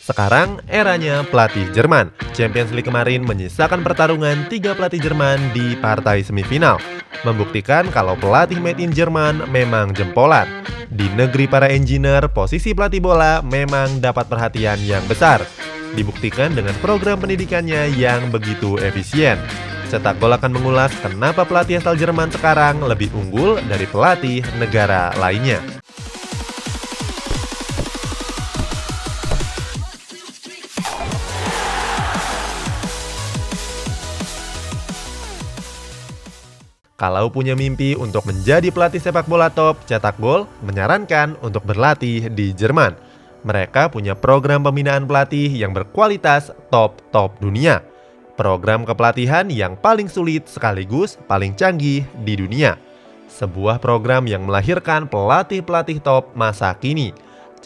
Sekarang eranya pelatih Jerman. Champions League kemarin menyisakan pertarungan 3 pelatih Jerman di partai semifinal, membuktikan kalau pelatih made in Jerman memang jempolan. Di negeri para engineer, posisi pelatih bola memang dapat perhatian yang besar. Dibuktikan dengan program pendidikannya yang begitu efisien. Cetak Gol akan mengulas kenapa pelatih asal Jerman sekarang lebih unggul dari pelatih negara lainnya. Kalau punya mimpi untuk menjadi pelatih sepak bola top, Cetak Gol menyarankan untuk berlatih di Jerman. Mereka punya program pembinaan pelatih yang berkualitas top dunia. Program kepelatihan yang paling sulit sekaligus paling canggih di dunia. Sebuah program yang melahirkan pelatih-pelatih top masa kini.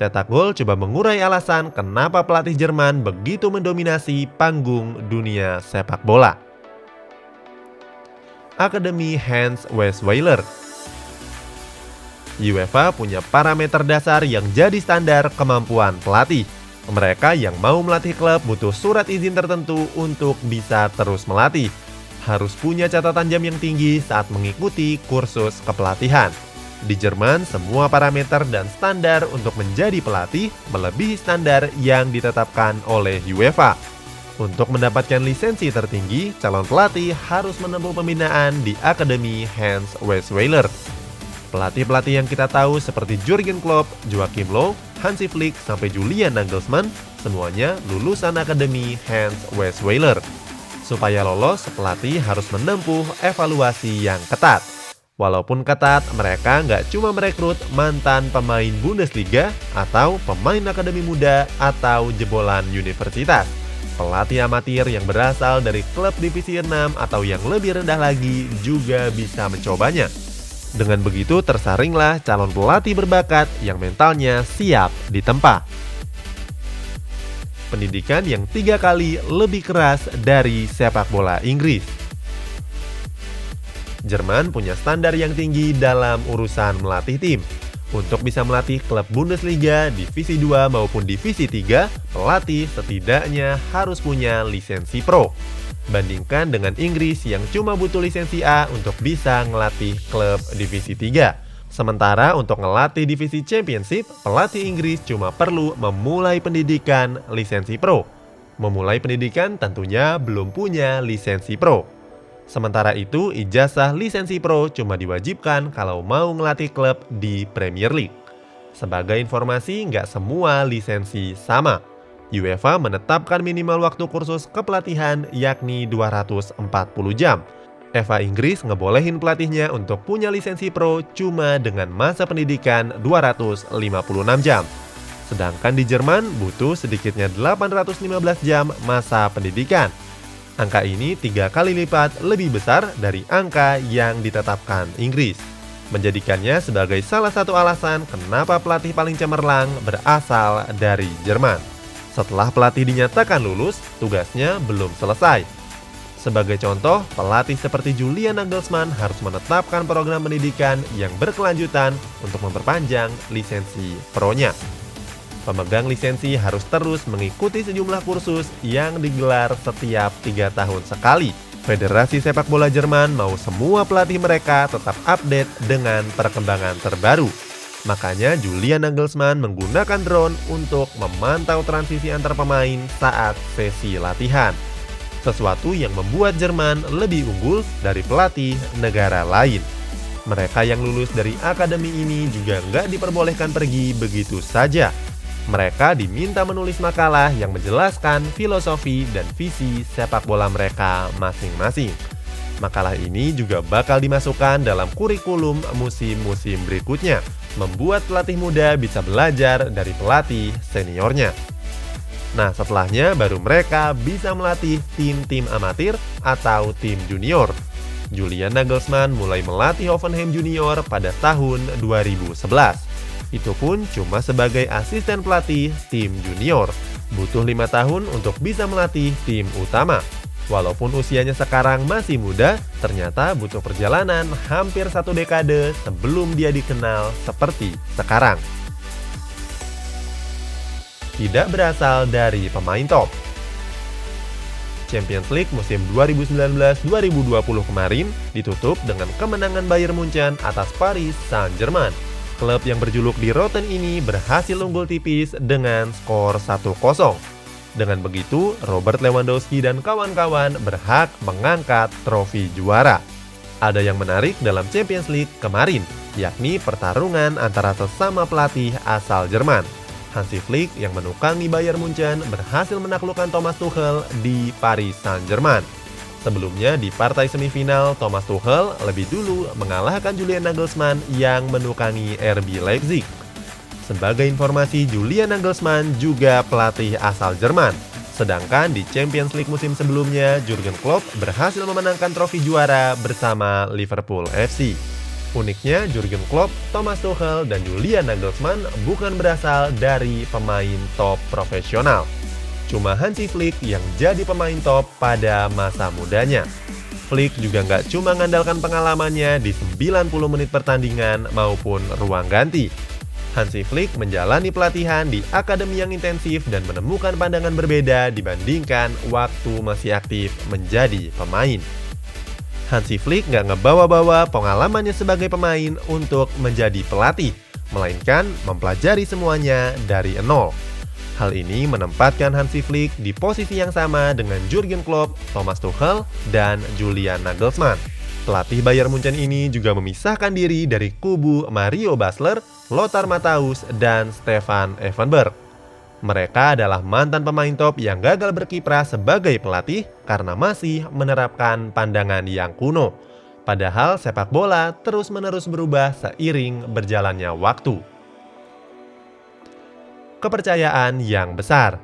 Cetak Gol coba mengurai alasan kenapa pelatih Jerman begitu mendominasi panggung dunia sepak bola. Akademi Hans Westweiler. UEFA punya parameter dasar yang jadi standar kemampuan pelatih. Mereka yang mau melatih klub butuh surat izin tertentu untuk bisa terus melatih. Harus punya catatan jam yang tinggi saat mengikuti kursus kepelatihan. Di Jerman, semua parameter dan standar untuk menjadi pelatih melebihi standar yang ditetapkan oleh UEFA. Untuk mendapatkan lisensi tertinggi, calon pelatih harus menempuh pembinaan di Akademi Hans Westweiler. Pelatih-pelatih yang kita tahu seperti Jurgen Klopp, Joachim Löw, Hansi Flick, sampai Julian Nagelsmann, semuanya lulusan Akademi Hans Westweiler. Supaya lolos, pelatih harus menempuh evaluasi yang ketat. Walaupun ketat, mereka nggak cuma merekrut mantan pemain Bundesliga atau pemain akademi muda atau jebolan universitas. Pelatih amatir yang berasal dari klub divisi 6 atau yang lebih rendah lagi juga bisa mencobanya. Dengan begitu tersaringlah calon pelatih berbakat yang mentalnya siap ditempa. Pendidikan yang 3 kali lebih keras dari sepak bola Inggris. Jerman punya standar yang tinggi dalam urusan melatih tim. Untuk bisa melatih klub Bundesliga, Divisi 2 maupun Divisi 3, pelatih setidaknya harus punya lisensi pro. Bandingkan dengan Inggris yang cuma butuh lisensi A untuk bisa ngelatih klub Divisi 3. Sementara untuk ngelatih Divisi Championship, pelatih Inggris cuma perlu memulai pendidikan lisensi pro. Memulai pendidikan tentunya belum punya lisensi pro. Sementara itu, ijazah lisensi pro cuma diwajibkan kalau mau ngelatih klub di Premier League. Sebagai informasi, nggak semua lisensi sama. UEFA menetapkan minimal waktu kursus kepelatihan yakni 240 jam. FA Inggris ngebolehin pelatihnya untuk punya lisensi pro cuma dengan masa pendidikan 256 jam. Sedangkan di Jerman butuh sedikitnya 815 jam masa pendidikan. Angka ini 3 kali lipat lebih besar dari angka yang ditetapkan Inggris, menjadikannya sebagai salah satu alasan kenapa pelatih paling cemerlang berasal dari Jerman. Setelah pelatih dinyatakan lulus, tugasnya belum selesai. Sebagai contoh, pelatih seperti Julian Nagelsmann harus menetapkan program pendidikan yang berkelanjutan untuk memperpanjang lisensi pro-nya. Pemegang lisensi harus terus mengikuti sejumlah kursus yang digelar setiap 3 tahun sekali. Federasi Sepak Bola Jerman mau semua pelatih mereka tetap update dengan perkembangan terbaru. Makanya Julian Nagelsmann menggunakan drone untuk memantau transisi antar pemain saat sesi latihan. Sesuatu yang membuat Jerman lebih unggul dari pelatih negara lain. Mereka yang lulus dari akademi ini juga nggak diperbolehkan pergi begitu saja. Mereka diminta menulis makalah yang menjelaskan filosofi dan visi sepak bola mereka masing-masing. Makalah ini juga bakal dimasukkan dalam kurikulum musim-musim berikutnya, membuat pelatih muda bisa belajar dari pelatih seniornya. Nah, setelahnya baru mereka bisa melatih tim-tim amatir atau tim junior. Julian Nagelsmann mulai melatih Hoffenheim Junior pada tahun 2011. Itu pun cuma sebagai asisten pelatih tim junior. Butuh 5 tahun untuk bisa melatih tim utama. Walaupun usianya sekarang masih muda, ternyata butuh perjalanan hampir 1 dekade sebelum dia dikenal seperti sekarang. tidak berasal dari pemain top. Champions League musim 2019-2020 kemarin ditutup dengan kemenangan Bayern Munchen atas Paris Saint-Germain. Klub yang berjuluk di Rotten ini berhasil unggul tipis dengan skor 1-0. Dengan begitu, Robert Lewandowski dan kawan-kawan berhak mengangkat trofi juara. Ada yang menarik dalam Champions League kemarin, yakni pertarungan antara sesama pelatih asal Jerman. Hansi Flick yang menukangi Bayern Munchen berhasil menaklukkan Thomas Tuchel di Paris Saint-Germain. Sebelumnya di partai semifinal, Thomas Tuchel lebih dulu mengalahkan Julian Nagelsmann yang menukangi RB Leipzig. Sebagai informasi, Julian Nagelsmann juga pelatih asal Jerman. Sedangkan di Champions League musim sebelumnya, Jurgen Klopp berhasil memenangkan trofi juara bersama Liverpool FC. Uniknya, Jurgen Klopp, Thomas Tuchel, dan Julian Nagelsmann bukan berasal dari pemain top profesional. Cuma Hansi Flick yang jadi pemain top pada masa mudanya. Flick juga nggak cuma mengandalkan pengalamannya di 90 menit pertandingan maupun ruang ganti. Hansi Flick menjalani pelatihan di akademi yang intensif dan menemukan pandangan berbeda dibandingkan waktu masih aktif menjadi pemain. Hansi Flick nggak ngebawa-bawa pengalamannya sebagai pemain untuk menjadi pelatih, melainkan mempelajari semuanya dari nol. Hal ini menempatkan Hansi Flick di posisi yang sama dengan Jurgen Klopp, Thomas Tuchel, dan Julian Nagelsmann. Pelatih Bayern Munchen ini juga memisahkan diri dari kubu Mario Basler, Lothar Matthäus, dan Stefan Effenberg. Mereka adalah mantan pemain top yang gagal berkiprah sebagai pelatih karena masih menerapkan pandangan yang kuno. Padahal sepak bola terus-menerus berubah seiring berjalannya waktu. Kepercayaan yang besar.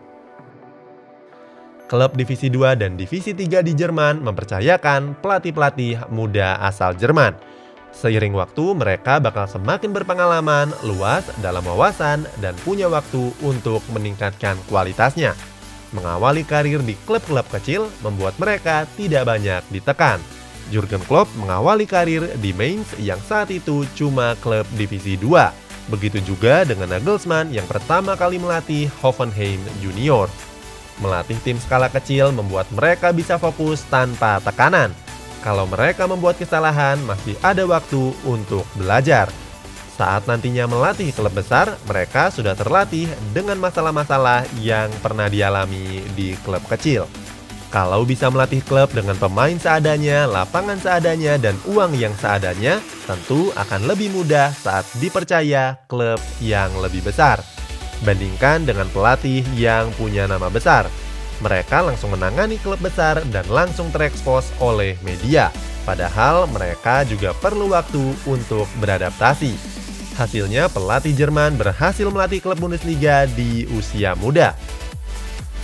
Klub Divisi 2 dan Divisi 3 di Jerman mempercayakan pelatih-pelatih muda asal Jerman. Seiring waktu, mereka bakal semakin berpengalaman, luas dalam wawasan, dan punya waktu untuk meningkatkan kualitasnya. Mengawali karir di klub-klub kecil membuat mereka tidak banyak ditekan. Jurgen Klopp mengawali karir di Mainz yang saat itu cuma klub Divisi 2. Begitu juga dengan Nagelsmann yang pertama kali melatih Hoffenheim Junior. Melatih tim skala kecil membuat mereka bisa fokus tanpa tekanan. Kalau mereka membuat kesalahan, masih ada waktu untuk belajar. Saat nantinya melatih klub besar, mereka sudah terlatih dengan masalah-masalah yang pernah dialami di klub kecil. Kalau bisa melatih klub dengan pemain seadanya, lapangan seadanya, dan uang yang seadanya, tentu akan lebih mudah saat dipercaya klub yang lebih besar. Bandingkan dengan pelatih yang punya nama besar. Mereka langsung menangani klub besar dan langsung terekspos oleh media. Padahal mereka juga perlu waktu untuk beradaptasi. Hasilnya pelatih Jerman berhasil melatih klub Bundesliga di usia muda.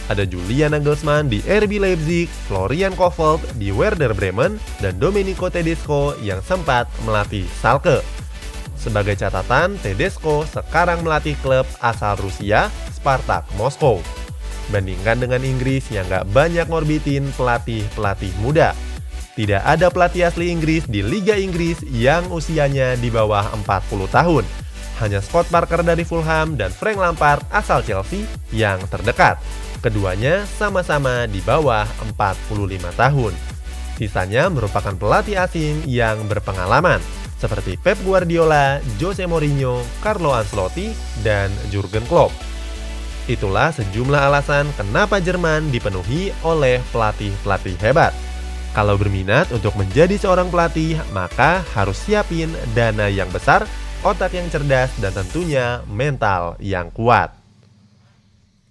Ada Julian Nagelsmann di RB Leipzig, Florian Kohfeldt di Werder Bremen, dan Domenico Tedesco yang sempat melatih Schalke. Sebagai catatan, Tedesco sekarang melatih klub asal Rusia, Spartak Moskow. Bandingkan dengan Inggris yang gak banyak ngorbitin pelatih-pelatih muda. Tidak ada pelatih asli Inggris di Liga Inggris yang usianya di bawah 40 tahun. Hanya Scott Parker dari Fulham dan Frank Lampard asal Chelsea yang terdekat. Keduanya sama-sama di bawah 45 tahun. Sisanya merupakan pelatih asing yang berpengalaman, seperti Pep Guardiola, Jose Mourinho, Carlo Ancelotti, dan Jurgen Klopp. Itulah sejumlah alasan kenapa Jerman dipenuhi oleh pelatih-pelatih hebat. Kalau berminat untuk menjadi seorang pelatih, maka harus siapin dana yang besar, otak yang cerdas, dan tentunya mental yang kuat.